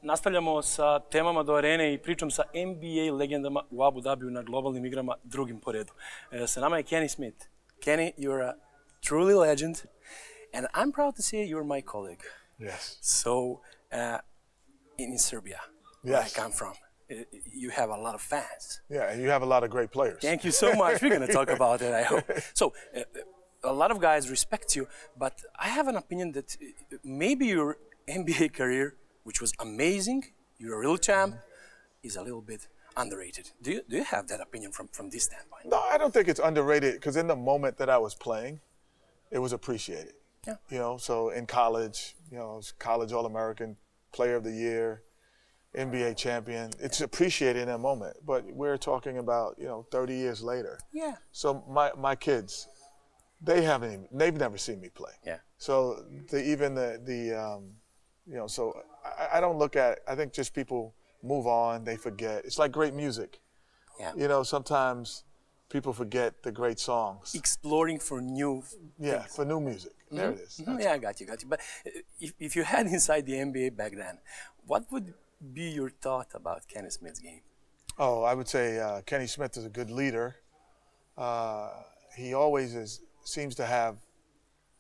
nastavljamo sa temama do arene i pričom sa NBA legendama u Abu Dhabiju na globalnim igrama drugim po redu. Sa nama je Kenny Smith. Kenny, you're a truly legend, and I'm proud to say you're my colleague. Yes. So, in Serbia, where I come from, you have a lot of fans. Yeah, and you have a lot of great players. Thank you so much. We're going to talk about it, I hope. So, a lot of guys respect you, but I have an opinion that maybe your NBA career, which was amazing, you're a real champ, is a little bit underrated. Do you have that opinion from this standpoint? No, I don't think it's underrated because in the moment that I was playing, it was appreciated. Yeah. You know, so in college, you know, I was college All-American, Player of the Year, NBA champion. It's appreciated in that moment. But we're talking about, 30 years later. Yeah. So my kids, they've never seen me play. Yeah. So so I don't look at, I think just people move on, they forget. It's like great music. Yeah. Sometimes people forget the great songs. Exploring for new things. For new music. There it is. Yeah, I got you. But if you had inside the NBA back then, what would be your thought about Kenny Smith's game? Oh, I would say Kenny Smith is a good leader. He always seems to have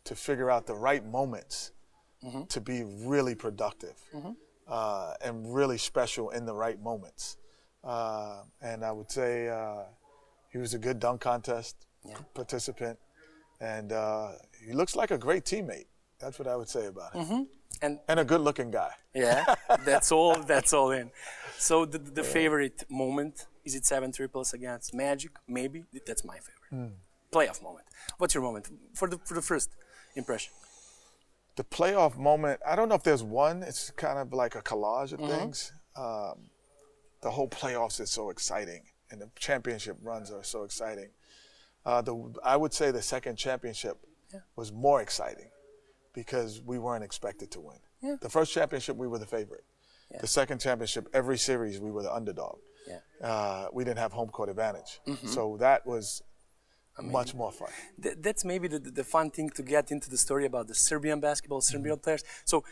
to figure out the right moments to be really productive and really special in the right moments. And I would say he was a good dunk contest participant, and he looks like a great teammate. That's what I would say about him. And a good-looking guy. Yeah, that's all in. So the favorite moment, is it 7 triples against Magic? Maybe. That's my favorite. Playoff moment. What's your moment for the first impression? The playoff moment, I don't know if there's one. It's kind of like a collage of things. The whole playoffs is so exciting, and the championship runs are so exciting. I would say the second championship was more exciting because we weren't expected to win. Yeah. The first championship, we were the favorite. Yeah. The second championship, every series, we were the underdog. Yeah. We didn't have home court advantage. So that was much more fun. That's maybe the fun thing to get into the story about the Serbian basketball, Serbian players. So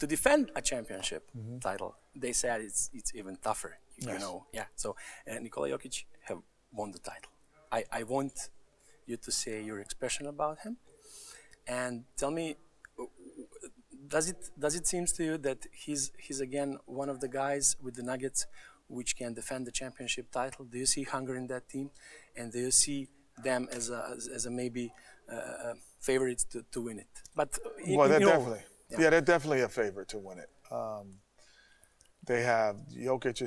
to defend a championship title, they said it's even tougher. You know, yeah. So Nikola Jokic have won the title. I want you to say your expression about him, and tell me, does it seem to you that he's again one of the guys with the Nuggets which can defend the championship title? Do you see hunger in that team, and do you see them as a maybe favorites to win it? But they're definitely a favorite to win it. They have Jokic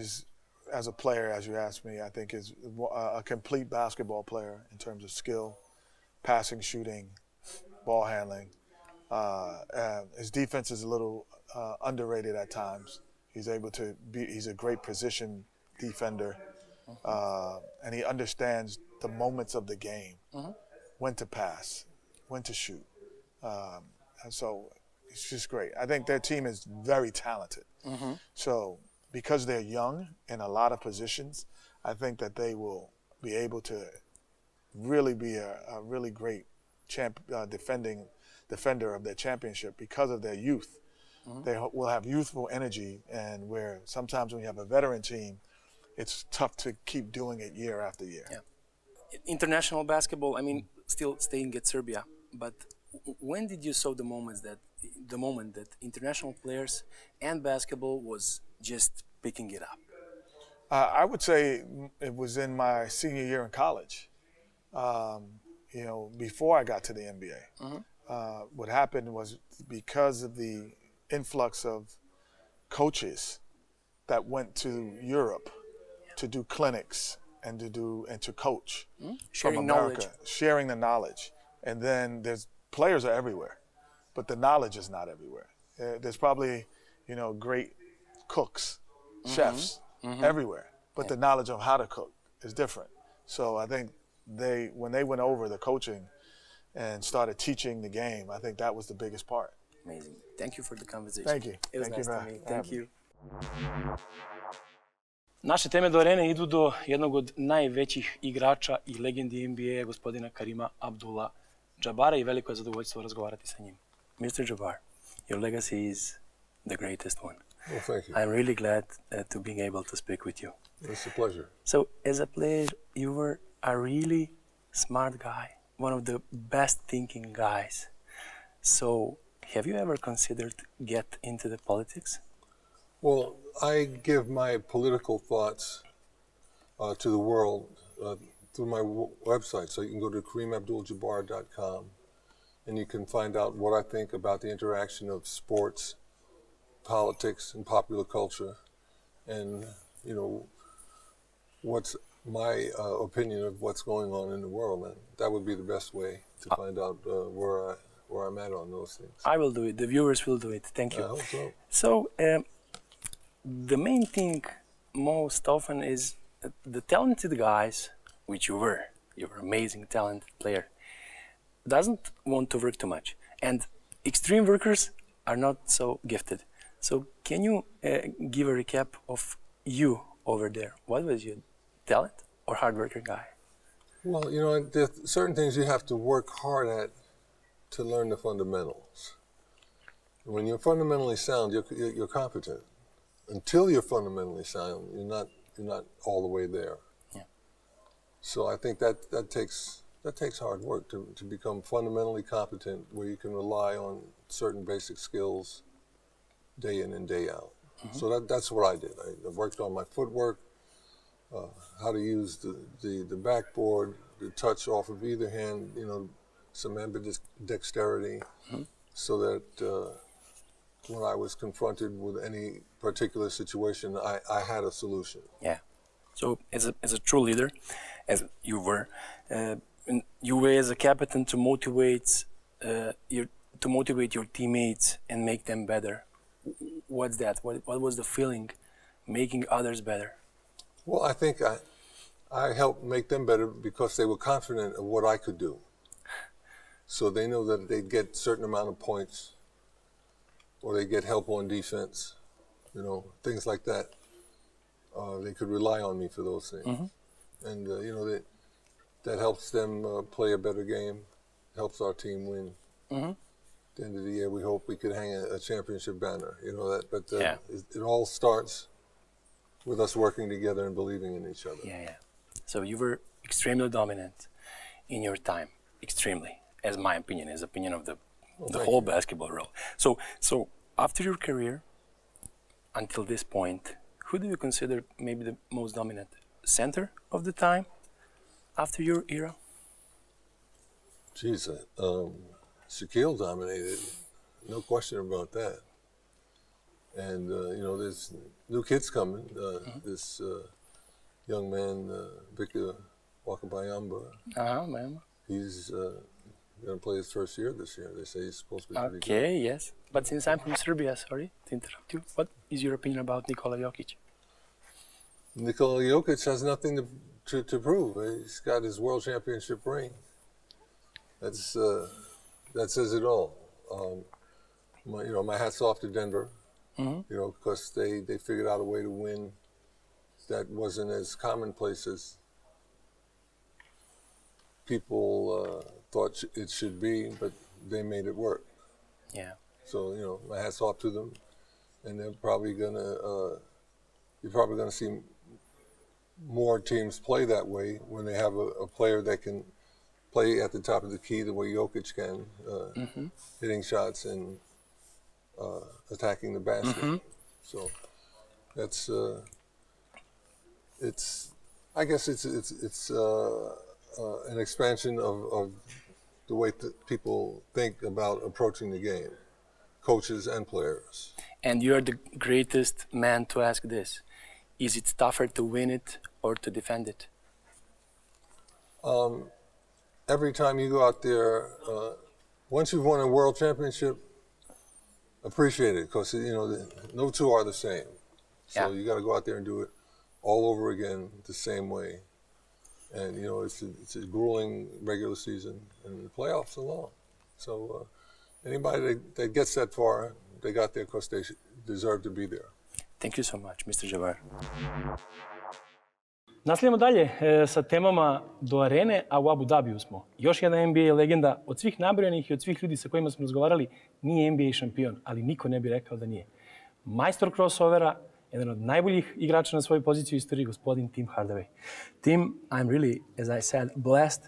as a player, as you asked me, I think is a complete basketball player in terms of skill, passing, shooting, ball handling. His defense is a little underrated at times. He's a great position defender, and he understands the moments of the game, when to pass, when to shoot. And so it's just great. I think their team is very talented. So because they're young in a lot of positions, I think that they will be able to really be a really great defender of their championship because of their youth. They will have youthful energy, and where sometimes when you have a veteran team, it's tough to keep doing it year after year. Yeah. International basketball, I mean, still staying at Serbia, but when did you saw the moment that international players and basketball was just picking it up? I would say it was in my senior year in college. Before I got to the NBA. What happened was because of the influx of coaches that went to Europe to do clinics and to coach from America, sharing the knowledge. And then players are everywhere, but the knowledge is not everywhere. There's probably, great cooks, chefs everywhere, but the knowledge of how to cook is different. So I think when they went over the coaching and started teaching the game, I think that was the biggest part. Amazing. Thank you for the conversation. Thank you. It was nice to meet. Thank you. Naše teme do arene idu do jednog od najvećih igrača i legendi NBA, gospodina Karima Abdul-Jabara, i veliko je zadovoljstvo razgovarati sa njim. Mr. Jabbar, your legacy is the greatest one. Well, thank you. I'm really glad to being able to speak with you. It's a pleasure. So, as a player, you were a really smart guy, one of the best thinking guys. So, have you ever considered get into the politics? Well, I give my political thoughts to the world through my website. So you can go to KareemAbdul-Jabbar.com and you can find out what I think about the interaction of sports, politics, and popular culture, and what's my opinion of what's going on in the world. And that would be the best way to find out where I'm at on those things. I will do it. The viewers will do it. Thank you. I hope so. So, the main thing most often is the talented guys, which you were amazing talented player, doesn't want to work too much. And extreme workers are not so gifted. So can you give a recap of you over there? What was your talent or hard worker guy? Well, there's certain things you have to work hard at to learn the fundamentals. When you're fundamentally sound, you're competent. Until you're fundamentally sound, you're not all the way there. Yeah. So I think that takes hard work to become fundamentally competent, where you can rely on certain basic skills day in and day out. Mm-hmm. So that's what I did. I worked on my footwork, how to use the backboard, the touch off of either hand, some ambidexterity, mm-hmm. so that when I was confronted with any particular situation, I had a solution. Yeah. So as a true leader, as you were as a captain to motivate your teammates and make them better. What's that? What was the feeling, making others better? Well, I think I helped make them better because they were confident of what I could do. So they know that they'd get a certain amount of points, or they get help on defense, things like that. They could rely on me for those things. Mm-hmm. And, that helps them play a better game, helps our team win. Mm-hmm. At the end of the year, we hope we could hang a championship banner, But it all starts with us working together and believing in each other. Yeah. So you were extremely dominant in your time, extremely, as my opinion, as opinion of the whole basketball world. So after your career, until this point, who do you consider maybe the most dominant center of the time after your era? Geez, Shaquille dominated, no question about that. And, there's new kids coming. Mm-hmm. This young man, Victor Wakabayamba, he's going to play his first year this year. They say he's supposed to be pretty good. Okay, yes. But since I'm from Serbia, sorry to interrupt you, what is your opinion about Nikola Jokic? Nikola Jokic has nothing to prove. He's got his world championship ring. That says it all. My hat's off to Denver, mm-hmm. Because they figured out a way to win that wasn't as commonplace as people thought it should be, but they made it work. Yeah. So, my hat's off to them, and they're probably you're probably gonna see more teams play that way when they have a player that can play at the top of the key the way Jokic can, mm-hmm. hitting shots and attacking the basket. Mm-hmm. So that's I guess it's an expansion of the way that people think about approaching the game, coaches and players. And you're the greatest man to ask this. Is it tougher to win it or to defend it? Every time you go out there, once you've won a world championship, appreciate it, because no two are the same. So you got to go out there and do it all over again the same way. And it's a grueling regular season, and the playoffs are long. So anybody that gets that far, they got there because they deserve to be there. Thank you so much, Mr. Jabbar. Nastavljamo dalje sa temama do Arene, a u Abu Dhabiju smo. Još jedna NBA legenda, od svih nabrojanih i od svih ljudi sa kojima smo razgovarali, nije NBA šampion, ali niko ne bi rekao da nije. majstor crossovera, jedan od najboljih igrača na svojoj poziciji u istoriji, gospodin Tim Hardaway. Tim, I'm really, as I said, blessed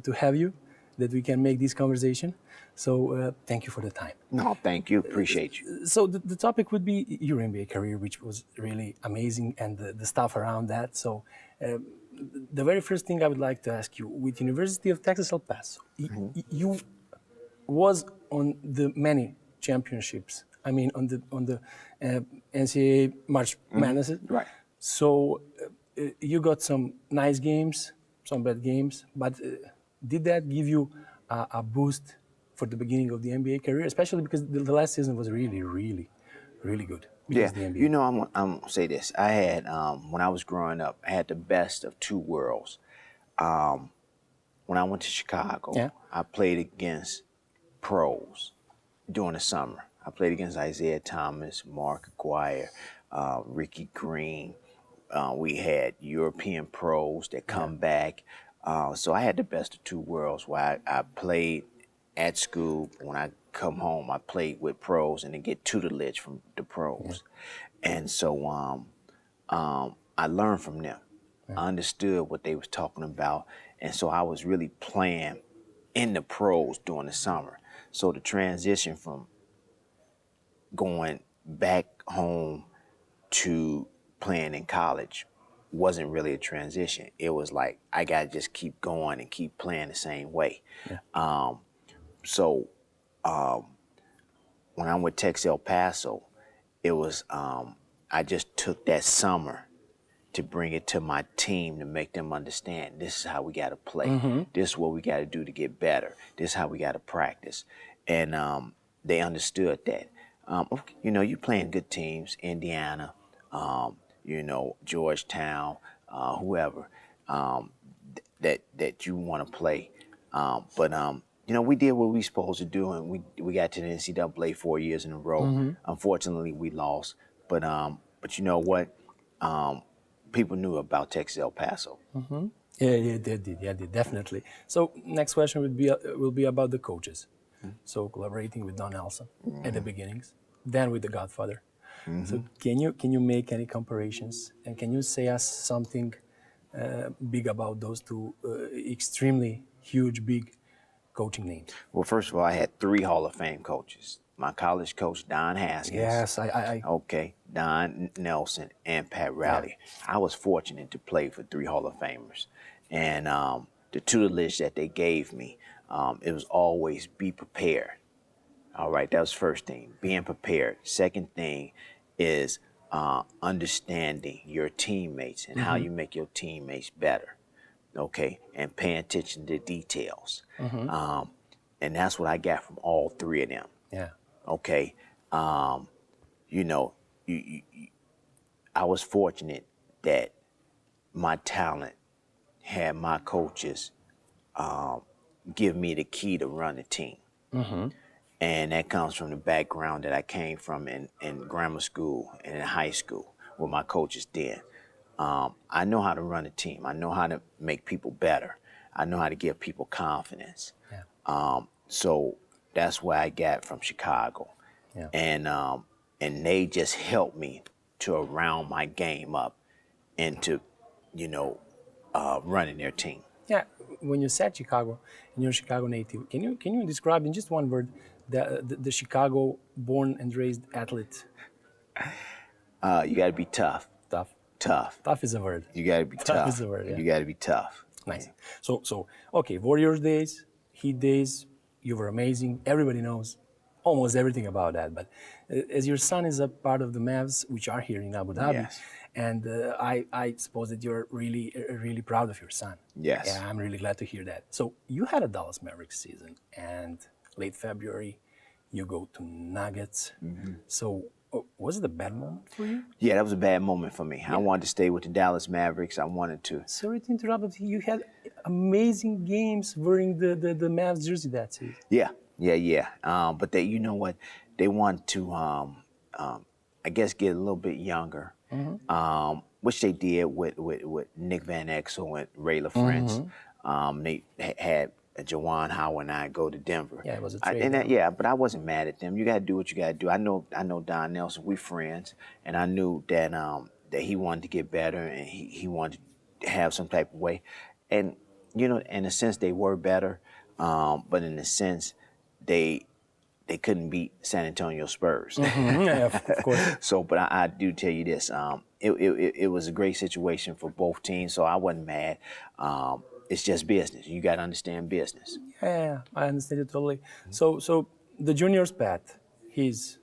to have you, that we can make this conversation. So thank you for the time. No, thank you. Appreciate you. So the topic would be your NBA career, which was really amazing, and the stuff around that. So the very first thing I would like to ask you, with University of Texas El Paso, you was on the many championships. I mean, on the NCAA March Madness. Right. So you got some nice games, some bad games, but did that give you a boost for the beginning of the NBA career, especially because the last season was really, really, really good. Yeah, The NBA. you know, I'm gonna say this. I had when I was growing up, I had the best of two worlds. When I went to Chicago, I played against pros during the summer. I played against Isaiah Thomas, Mark Aguirre, Ricky Green. We had European pros that come back. So I had the best of two worlds where I played at school. When I come home, I played with pros and then get tutelage from the pros. And so I learned from them. I understood what they was talking about. And so I was really playing in the pros during the summer. So the transition from going back home to playing in college wasn't really a transition. It was like, I got to just keep going and keep playing the same way. So when I'm with Texas El Paso, it was, I just took that summer to bring it to my team to make them understand this is how we got to play. This is what we got to do to get better. This is how we got to practice. And they understood that. You know, you're playing good teams, Indiana, you know, Georgetown, whoever, that you want to play. But you know, we did what we supposed to do, and we got to the NCAA 4 years in a row. Unfortunately, we lost. But you know what? People knew about Texas El Paso. Yeah, they did, definitely. So next question will be about the coaches. So collaborating with Don Nelson at the beginnings, then with the Godfather. So can you make any comparisons, and can you say us something big about those two extremely huge, big coaching names? Well, first of all, I had 3 Hall of Fame coaches. My college coach, Don Haskins. Yes, I Okay, Don Nelson and Pat Riley. I was fortunate to play for 3 Hall of Famers. And the tutelage that they gave me, it was always be prepared. All right, that was first thing, being prepared. Second thing is understanding your teammates and how you make your teammates better. Okay, and paying attention to details. And that's what I got from all 3 of them. Yeah. Okay, you know, I was fortunate that my talent had my coaches give me the key to run the team. And that comes from the background that I came from in grammar school and in high school with my coaches then. I know how to run a team. I know how to make people better. I know how to give people confidence. So that's what I got from Chicago. And they just helped me to round my game up into, you know, running their team. Yeah, when you said Chicago, and you're a Chicago native, can you describe in just one word the Chicago-born and raised athlete? You got to be tough. Tough. Tough is a word. You got to be tough. Tough is a word. Yeah. You got to be tough. Nice. So okay, Warriors days, Heat days, you were amazing. Everybody knows almost everything about that. But as your son is a part of the Mavs, which are here in Abu Dhabi, and I suppose that you're really proud of your son. Yes. Yeah, I'm really glad to hear that. So you had a Dallas Mavericks season, and late February, you go to Nuggets. So was it a bad moment for you? Yeah, that was a bad moment for me. I wanted to stay with the Dallas Mavericks. I wanted to. Sorry to interrupt, but you had amazing games wearing the Mavs jersey that season. Yeah. But they, you know what? They want to, I guess, get a little bit younger, which they did with Nick Van Exel and Ray LaFrance. They had Jawan Howard and I go to Denver. Yeah, it was a trade. Yeah, but I wasn't mad at them. You got to do what you got to do. I know Don Nelson. We friends, and I knew that that he wanted to get better and he wanted to have some type of way. And in a sense, they were better, but in a sense, they couldn't beat San Antonio Spurs. Mm-hmm. Yeah, of course. So, but I do tell you this: it was a great situation for both teams. So I wasn't mad. It's just business. You got to understand business. Yeah, I understand it totally. So the juniors path, he's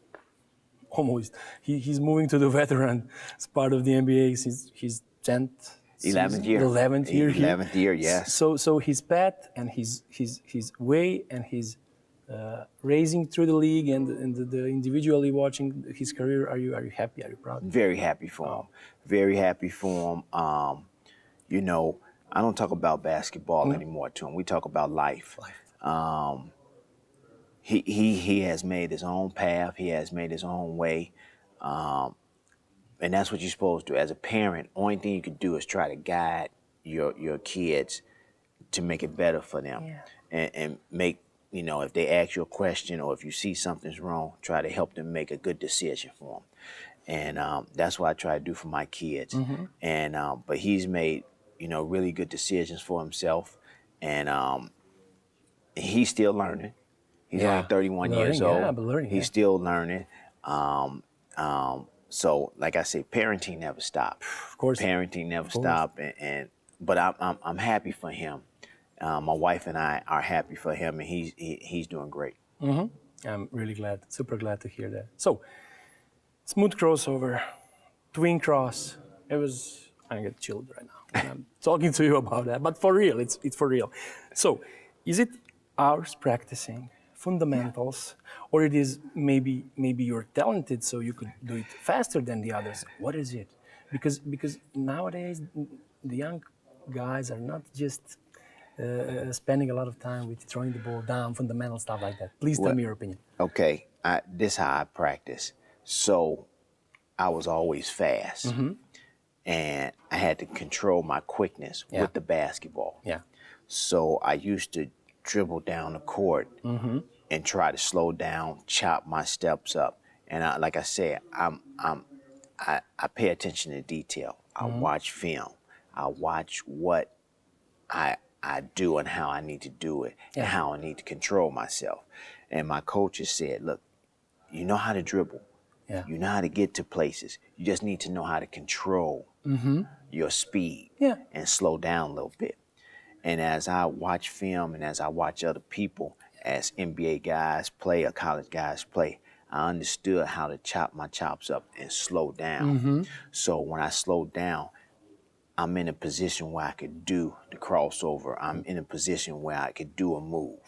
moving to the veteran part of the NBA. He's 10th. 11th year. 11th year. 11th year, yes. So his path and his way and his raising through the league and the individually watching his career. Are you happy? Are you proud? Very happy for him. Very happy for him. I don't talk about basketball anymore to him. We talk about life. He has made his own path. He has made his own way. And that's what you're supposed to do. As a parent, only thing you can do is try to guide your kids to make it better for them. Yeah. And make, if they ask you a question or if you see something's wrong, try to help them make a good decision for them. And that's what I try to do for my kids. Mm-hmm. And but he's made, really good decisions for himself. And he's still learning. He's only 31 years old. Yeah, but learning. He's still learning. So, like I say, parenting never stops. Of course, parenting never stops. But I'm happy for him. My wife and I are happy for him, and he's doing great. Mm-hmm. I'm really glad, super glad to hear that. So, smooth crossover, twin cross. I get chilled right now. I'm talking to you about that, but for real, it's for real. So, is it hours practicing fundamentals, or it is maybe you're talented so you could do it faster than the others? What is it? Because nowadays the young guys are not just spending a lot of time with throwing the ball down, fundamental stuff like that. Please tell me your opinion. Okay, this is how I practice. So I was always fast, and I had to control my quickness with the basketball. Yeah. So I used to dribble down the court and try to slow down, chop my steps up. And like I said, I pay attention to detail. I watch film. I watch what I do and how I need to do it and how I need to control myself. And my coaches said, look, you know how to dribble. Yeah. You know how to get to places. You just need to know how to control your speed and slow down a little bit. And as I watch film and as I watch other people, as NBA guys play or college guys play, I understood how to chop my chops up and slow down. So when I slowed down, I'm in a position where I could do the crossover. I'm in a position where I could do a move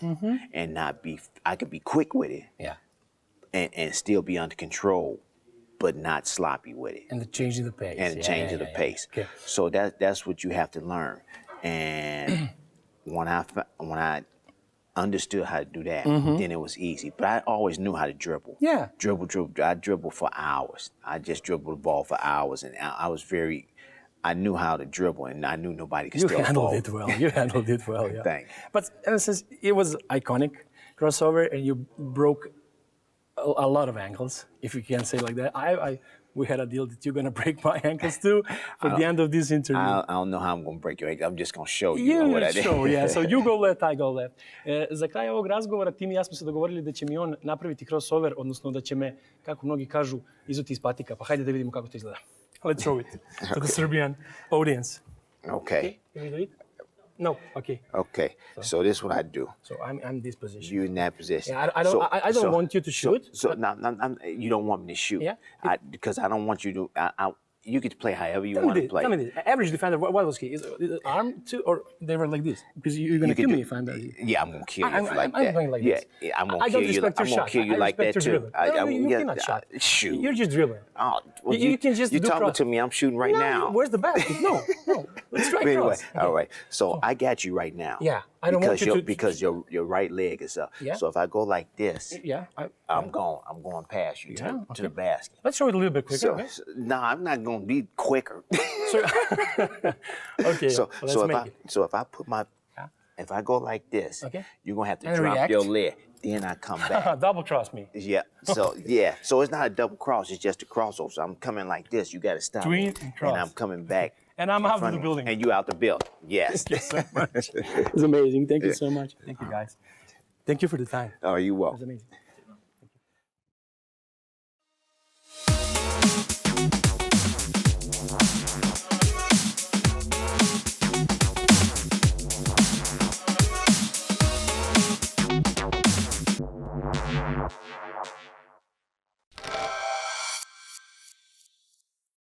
and I could be quick with it and still be under control, but not sloppy with it. And the change of the pace. And the change of the pace. Okay. So that's what you have to learn. And when I understood how to do that, then it was easy. But I always knew how to dribble. Yeah. Dribble. I dribbled for hours. I just dribbled the ball for hours. And I knew how to dribble, and I knew nobody could steal the ball. You handled it well, yeah. Thanks. But since it was iconic crossover, and you broke a lot of ankles, if you can say like that. We had a deal that you're going to break my ankles too for the end of this interview. I don't know how I'm going to break your ankle. I'm just going to show you what I did. So you go left, I go left. Za kraj ovog razgovora Tim i ja smo se dogovorili da će mi on napraviti crossover, odnosno da će me, kako mnogi kažu, izuti iz patika. Pa hajde da vidimo kako to izgleda. Let's show it to the Serbian audience. Okay. Can we do it? No. Okay. Okay. So this is what I do. So I'm in this position. You in that position. Yeah, I don't want you to shoot. So you don't want me to shoot. Yeah. Because I don't want you to. You get to play however you want to play. Tell me this. Average defender, what was he? Is arm too, or they were like this? Because you're going to kill me if I'm that. Yeah, I'm going to kill you like that. I'm going like this. Yeah, I'm going to kill you. I'm going to kill you like that too. You cannot shot. Shoot. You're just dribbling. Oh, well, you can just you're talking to me. I'm shooting right now. Where's the basket? No. Let's try cross. Anyway, all right. So I got you right now. Yeah. I don't want you to. Because your right leg is up. Yeah. So if I go like this, I'm going past you to the basket. Let's show it a little bit quicker. No, I'm not going to be quicker. Okay. So if I put my if I go like this, Okay. you're gonna have to And drop react. your leg. Then I come back. Double cross me. Yeah. So yeah. So it's not a double cross. It's just a crossover. So I'm coming like this. You got to stop. Tween me. and cross. And I'm coming back. And I'm in out of front the me. building. And you out the building. Yes. Thank you so much. It's amazing. Thank you so much. Thank you, guys. Thank you for the time. Oh, you It was welcome. amazing.